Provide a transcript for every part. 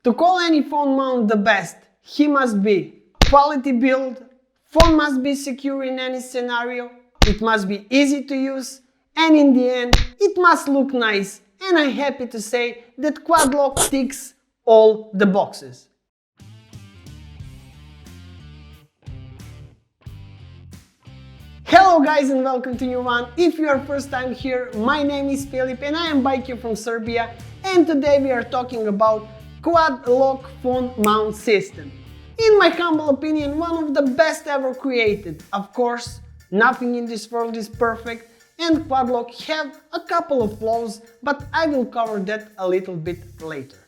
To call any phone mount the best, he must be quality build, phone must be secure in any scenario, it must be easy to use, and in the end, it must look nice. And I'm happy to say that Quadlock ticks all the boxes. Hello guys and welcome to new one. If you are first time here, my name is Filip and I am biker from Serbia, and today we are talking about Quadlock phone mount system. In my humble opinion, one of the best ever created. Of course, nothing in this world is perfect and Quadlock have a couple of flaws, but I will cover that a little bit later.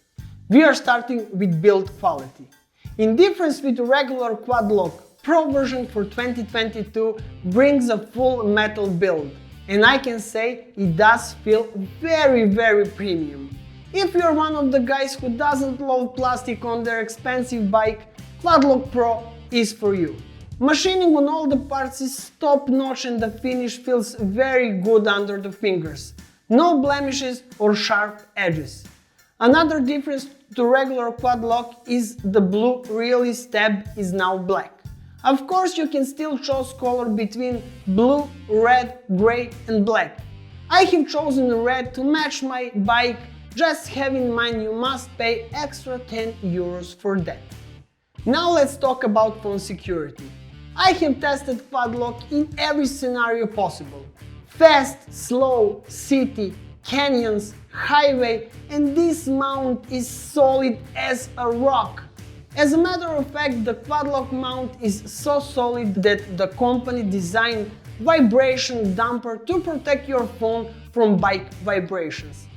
We are starting with build quality. In difference with the regular Quadlock, Pro version for 2022 brings a full metal build, and I can say it does feel very premium. If you're one of the guys who doesn't love plastic on their expensive bike, Quadlock Pro is for you. Machining on all the parts is top notch and the finish feels very good under the fingers. No blemishes or sharp edges. Another difference to regular Quadlock is the blue release tab is now black. Of course, you can still choose color between blue, red, grey and black. I have chosen red to match my bike, just have in mind you must pay extra 10 euros for that. Now let's talk about phone security. I have tested Quadlock in every scenario possible. Fast, slow, city, canyons, highway, and this mount is solid as a rock. As a matter of fact, the Quadlock mount is so solid that the company designed vibration damper to protect your phone from bike vibrations.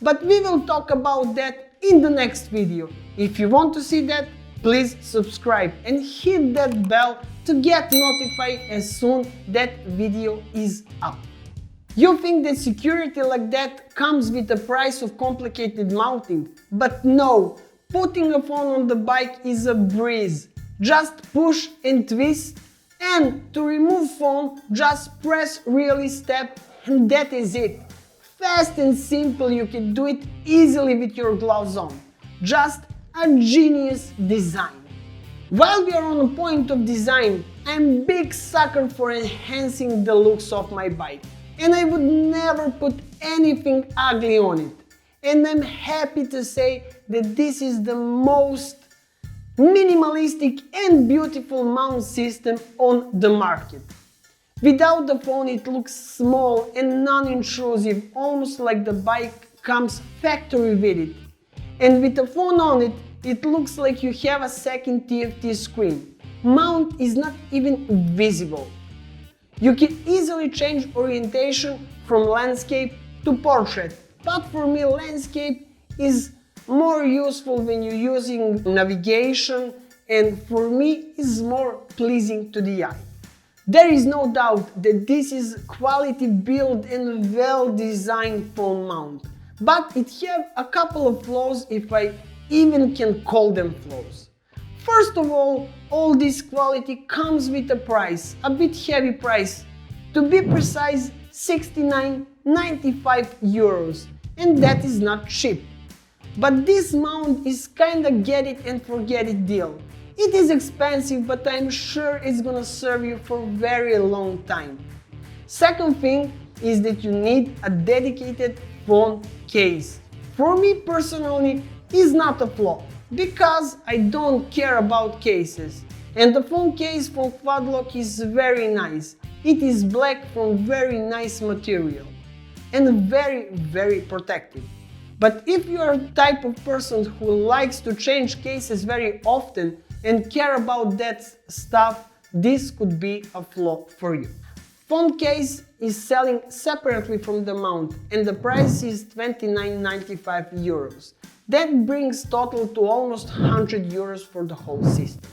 But we will talk about that in the next video. If you want to see that, please subscribe and hit that bell to get notified as soon that video is up. You think that security like that comes with the price of complicated mounting, but no. Putting a phone on the bike is a breeze. Just push and twist, and to remove phone, just press release tab and that is it. Fast and simple, you can do it easily with your gloves on. Just a genius design. While we are on the point of design, I'm a big sucker for enhancing the looks of my bike, and I would never put anything ugly on it. And I'm happy to say that this is the most minimalistic and beautiful mount system on the market. Without the phone it looks small and non-intrusive, almost like the bike comes factory with it. And with the phone on it, it looks like you have a second TFT screen. Mount is not even visible. You can easily change orientation from landscape to portrait. But for me, landscape is more useful when you're using navigation, and for me is more pleasing to the eye. There is no doubt that this is quality build and well-designed phone mount, but it have a couple of flaws, if I even can call them flaws. First of all this quality comes with a price, a bit heavy price. To be precise, 69.95 euros, and that is not cheap. But this mount is kinda get it and forget it deal. It is expensive, but I'm sure it's gonna serve you for a very long time. Second thing is that you need a dedicated phone case. For me personally, it's not a flaw, because I don't care about cases. And the phone case from Quadlock is very nice. It is black from very nice material and very protective. But if you are the type of person who likes to change cases very often and care about that stuff, this could be a flaw for you. Phone case is selling separately from the mount and the price is 29.95 euros. That brings total to almost 100 euros for the whole system.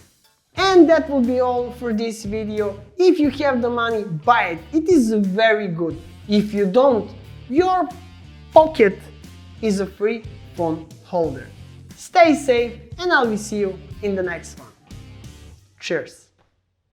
And that will be all for this video. If you have the money, buy it. It is very good. If you don't, your pocket is a free phone holder. Stay safe and I will see you in the next one. Cheers!